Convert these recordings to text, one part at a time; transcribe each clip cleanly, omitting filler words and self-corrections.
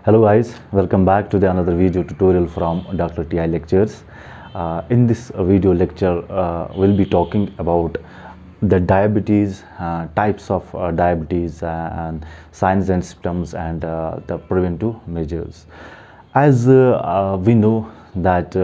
Hello guys, welcome back to the another video tutorial from Dr. TI Lectures. In this video lecture, we'll be talking about the diabetes, types of diabetes and signs and symptoms and the preventive measures. As we know that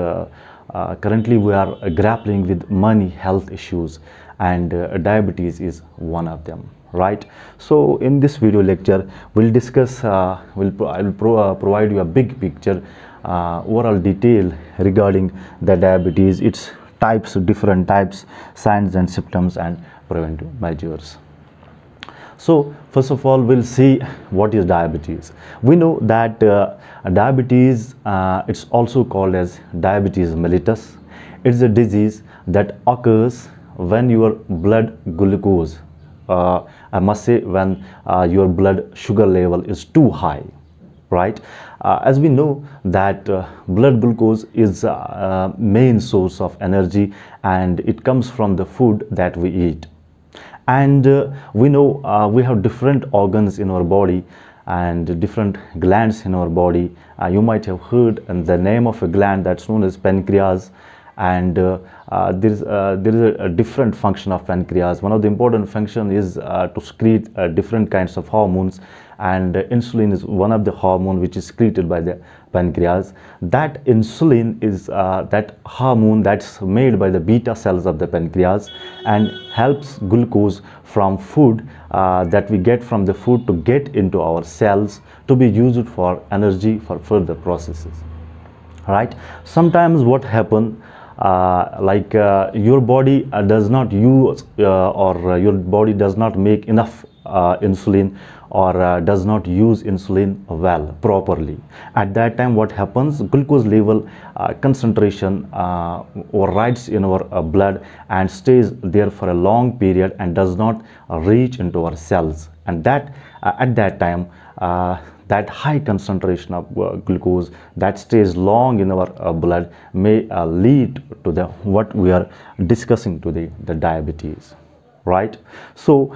currently we are grappling with many health issues and diabetes is one of them, right? So in this video lecture we'll discuss I will provide you a big picture, overall detail regarding the diabetes, its types, different types, signs and symptoms and preventive measures. So first of all, we'll see what is diabetes. We know that diabetes, it's also called as diabetes mellitus. It's a disease that occurs when your blood glucose, I must say when your blood sugar level is too high, right? As we know that blood glucose is main source of energy and it comes from the food that we eat. And we know we have different organs in our body and different glands in our body. You might have heard the name of a gland that's known as pancreas, and there is a different function of pancreas. One of the important function is to secrete different kinds of hormones, and insulin is one of the hormone which is secreted by the pancreas. That insulin is that hormone that's made by the beta cells of the pancreas and helps glucose from food that we get from the food to get into our cells to be used for energy for further processes, right? Sometimes what happen, your body does not use or your body does not make enough insulin or does not use insulin well properly. At that time what happens, glucose level concentration overrides in our blood and stays there for a long period and does not reach into our cells, and that at that time that high concentration of glucose that stays long in our blood may lead to the what we are discussing today, the diabetes, right? So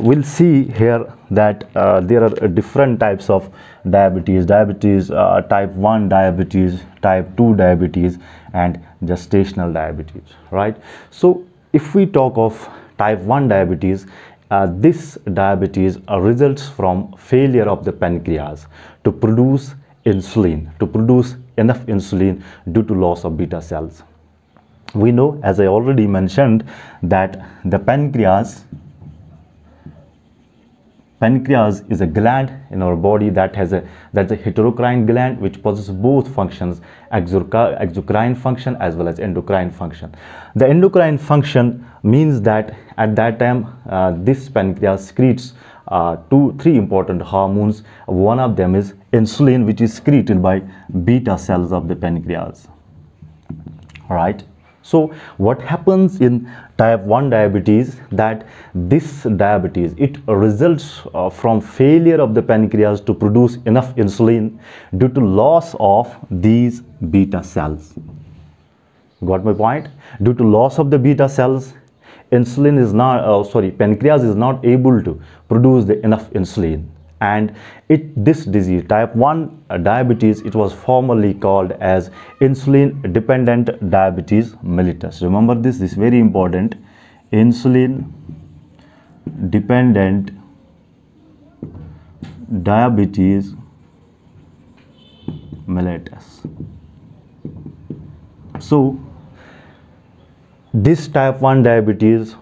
we'll see here that there are different types of diabetes. Type 1 diabetes, type 2 diabetes and gestational diabetes, right? So if we talk of type 1 diabetes, this diabetes results from failure of the pancreas to produce insulin, to produce enough insulin due to loss of beta cells. We know, as I already mentioned, that the pancreas is a gland in our body that's a heterocrine gland which possesses both functions, exocrine function as well as endocrine function. The endocrine function means that at that time this pancreas secretes three important hormones. One of them is insulin, which is secreted by beta cells of the pancreas, right? So what happens in type 1 diabetes, that this diabetes, it results from failure of the pancreas to produce enough insulin due to loss of these beta cells. Got my point? Due to loss of the beta cells, insulin is not pancreas is not able to produce enough insulin, and this disease, type 1 diabetes, it was formerly called as insulin dependent diabetes mellitus. Remember this is very important, insulin dependent diabetes mellitus. So this type 1 diabetes,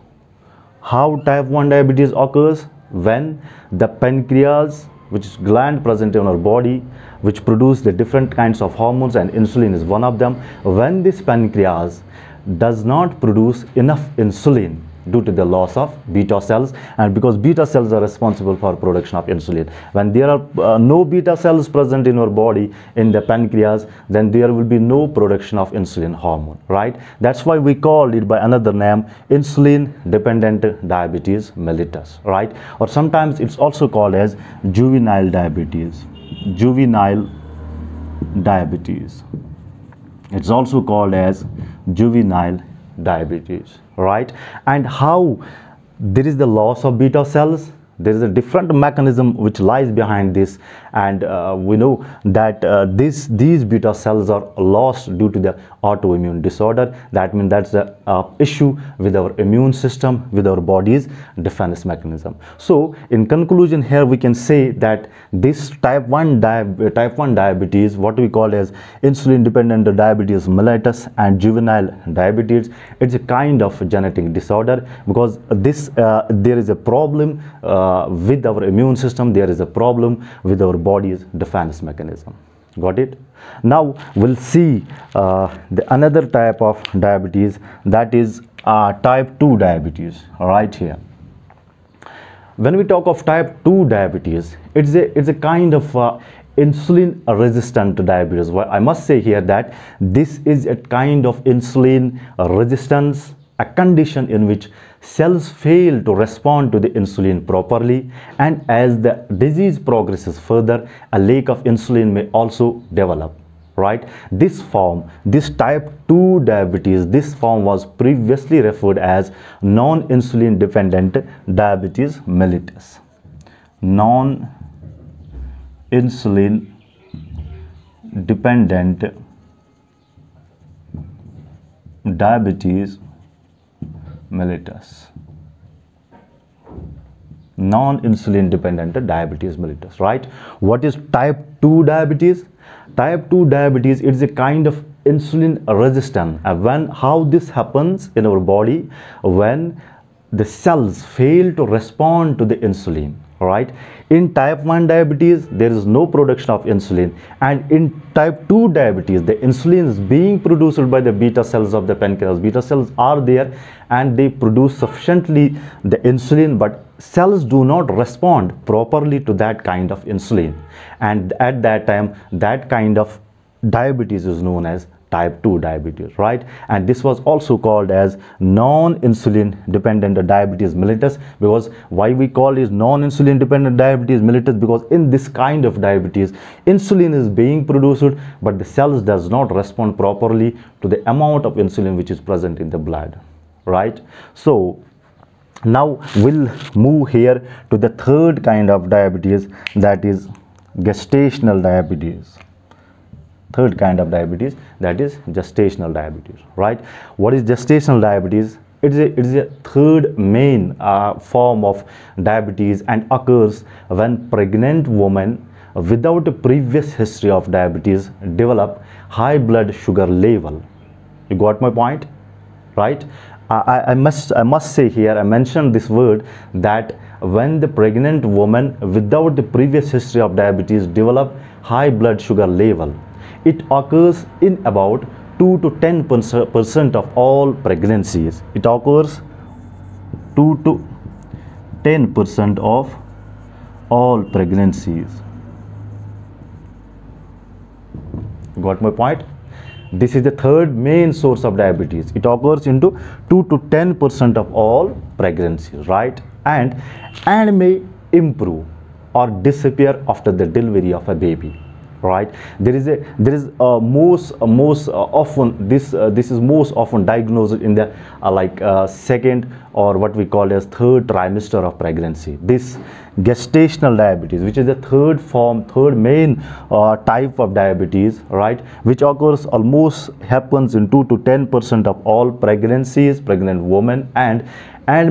how type 1 diabetes occurs? When the pancreas, which is gland present in our body which produce the different kinds of hormones and insulin is one of them, when this pancreas does not produce enough insulin due to the loss of beta cells, and because beta cells are responsible for production of insulin, when there are no beta cells present in our body in the pancreas, then there will be no production of insulin hormone, right? That's why we called it by another name, insulin dependent diabetes mellitus, right? Or sometimes it's also called as juvenile diabetes. It's also called as juvenile diabetes, right? And how there is the loss of beta cells, there is a different mechanism which lies behind this, and we know that these beta cells are lost due to the autoimmune disorder. That means that's the issue with our immune system, with our body's defense mechanism. So in conclusion, here we can say that this type 1 diabetes, what we call as insulin dependent diabetes mellitus and juvenile diabetes, it's a kind of genetic disorder, because this there is a problem with our immune system, there is a problem with our body's defense mechanism. Got it? Now we'll see the another type of diabetes, that is type 2 diabetes, right here. When we talk of type 2 diabetes, it's a kind of insulin resistant diabetes. Well, I must say here that this is a kind of insulin resistance, a condition in which cells fail to respond to the insulin properly, and as the disease progresses further, a lack of insulin may also develop, right? This form, this type 2 diabetes, this form was previously referred as non-insulin dependent diabetes mellitus. Non-insulin dependent diabetes mellitus. Non-insulin dependent diabetes mellitus, right? What is type 2 diabetes? Type 2 diabetes is a kind of insulin resistant. How this happens in our body, when the cells fail to respond to the insulin, right? In type 1 diabetes, there is no production of insulin, and in type 2 diabetes, the insulin is being produced by the beta cells of the pancreas. Beta cells are there and they produce sufficiently the insulin, but cells do not respond properly to that kind of insulin, and at that time that kind of diabetes is known as type 2 diabetes, right? And this was also called as non-insulin dependent diabetes mellitus. Because why we call it non-insulin dependent diabetes mellitus? Because in this kind of diabetes, insulin is being produced, but the cells does not respond properly to the amount of insulin which is present in the blood, right? So now we'll move here to the third kind of diabetes, that is gestational diabetes. Third kind of diabetes, that is gestational diabetes, right? What is gestational diabetes? It is a third main form of diabetes, and occurs when pregnant women without a previous history of diabetes develop high blood sugar level. You got my point, right? I must say here, I mentioned this word, that when the pregnant woman without the previous history of diabetes develop high blood sugar level, it occurs in about 2 to 10% of all pregnancies. It occurs 2 to 10% of all pregnancies. Got my point? This is the third main source of diabetes. It occurs into 2 to 10% of all pregnancies, right? And may improve or disappear after the delivery of a baby, right? This is most often diagnosed in the second, or what we call as third trimester of pregnancy. This gestational diabetes, which is the third main type of diabetes, right, which happens in 2 to 10% of all pregnancies, pregnant women, and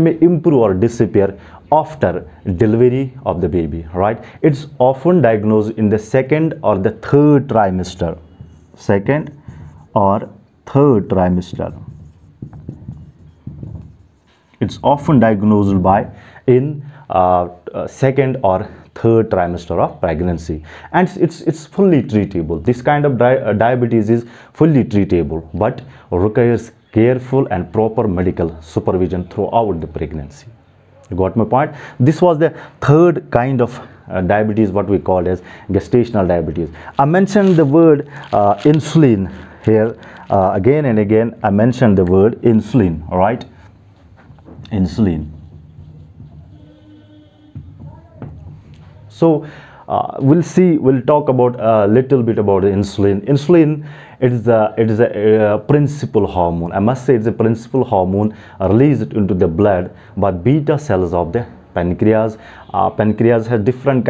may improve or disappear after delivery of the baby, right? It's often diagnosed in the second or the third trimester. Second or third trimester. It's often diagnosed in second or third trimester of pregnancy, and it's fully treatable. This kind of diabetes is fully treatable, but requires careful and proper medical supervision throughout the pregnancy. You got my point? This was the third kind of diabetes, what we call as gestational diabetes. I mentioned the word insulin here again and again. I mentioned the word insulin, all right? Insulin. So we'll talk about a little bit about insulin. Insulin, it is a principal hormone. I must say it's a principal hormone released into the blood by beta cells of the pancreas. Pancreas has different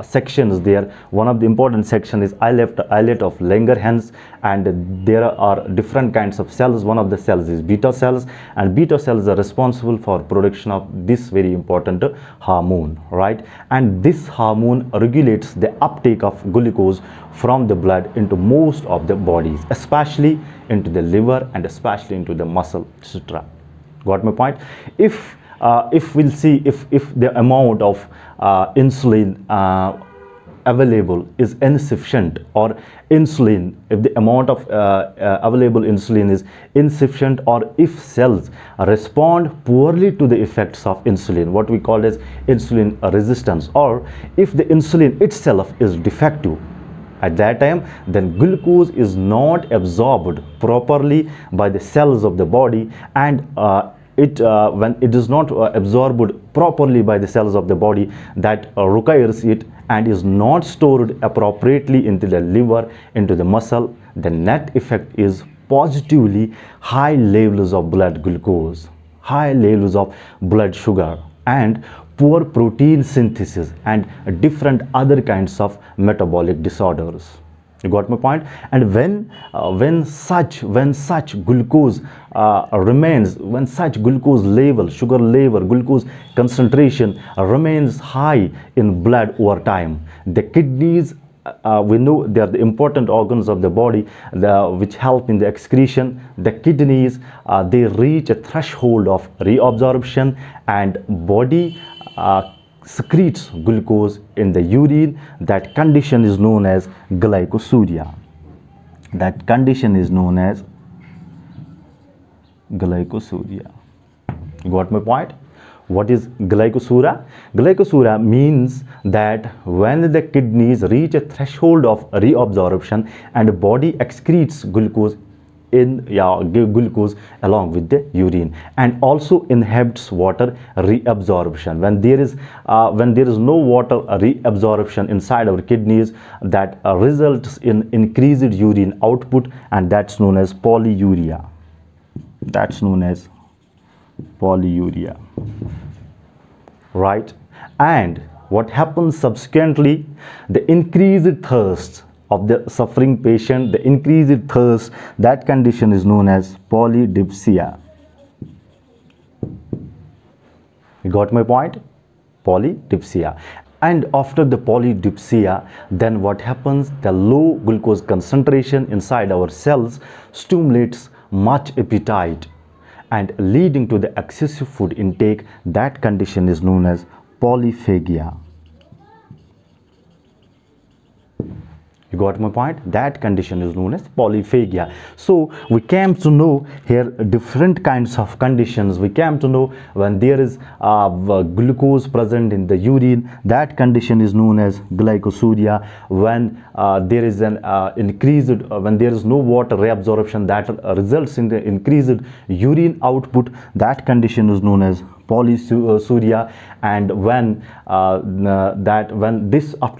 sections there. One of the important section is islet of Langerhans, and there are different kinds of cells. One of the cells is beta cells, and beta cells are responsible for production of this very important hormone, right? And this hormone regulates the uptake of glucose from the blood into most of the bodies, especially into the liver and especially into the muscle, etc. Got my point? If we'll see if the amount of insulin available is insufficient, or insulin, if the amount of available insulin is insufficient, or if cells respond poorly to the effects of insulin, what we call as insulin resistance, or if the insulin itself is defective, at that time, then glucose is not absorbed properly by the cells of the body, and when it is not absorbed properly by the cells of the body, that requires it and is not stored appropriately into the liver, into the muscle, the net effect is positively high levels of blood glucose, high levels of blood sugar, and poor protein synthesis, and different other kinds of metabolic disorders. You got my point? And when such glucose remains, when such glucose level, sugar level, glucose concentration remains high in blood over time, the kidneys, we know they are the important organs of the body which help in the excretion. The kidneys, they reach a threshold of reabsorption, and body secretes glucose in the urine. That condition is known as glycosuria. That condition is known as glycosuria. You got my point? What is glycosuria? Glycosuria means that when the kidneys reach a threshold of reabsorption and the body excretes glucose glucose along with the urine, and also inhibits water reabsorption. When there is no water reabsorption inside our kidneys, that results in increased urine output, and that's known as polyuria. That's known as polyuria, right? And what happens subsequently, the increased thirst of the suffering patient, the increased thirst, that condition is known as polydipsia. You got my point? Polydipsia. And after the polydipsia, then what happens? The low glucose concentration inside our cells stimulates much appetite and leading to the excessive food intake. That condition is known as polyphagia. You got my point? That condition is known as polyphagia. So we came to know here different kinds of conditions. We came to know when there is glucose present in the urine, that condition is known as glycosuria. When there is an when there is no water reabsorption, that results in the increased urine output, that condition is known as polyuria. And when after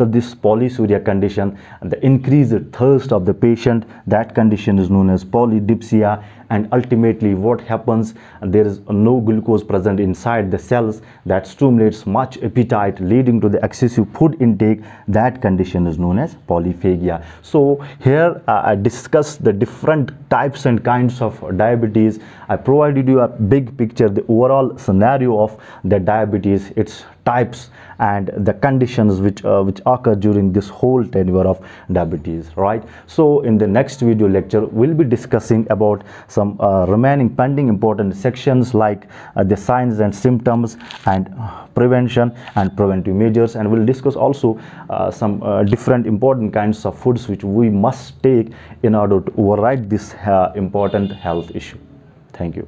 this polyuria condition, the increased thirst of the patient, that condition is known as polydipsia. And ultimately what happens, there is no glucose present inside the cells, that stimulates much appetite leading to the excessive food intake. That condition is known as polyphagia. So here I discussed the different types and kinds of diabetes. I provided you a big picture, the overall scenario of the diabetes, its types and the conditions which occur during this whole tenure of diabetes, right? So in the next video lecture, we'll be discussing about some remaining pending important sections like the signs and symptoms and prevention and preventive measures, and we'll discuss also some different important kinds of foods which we must take in order to override this important health issue. Thank you.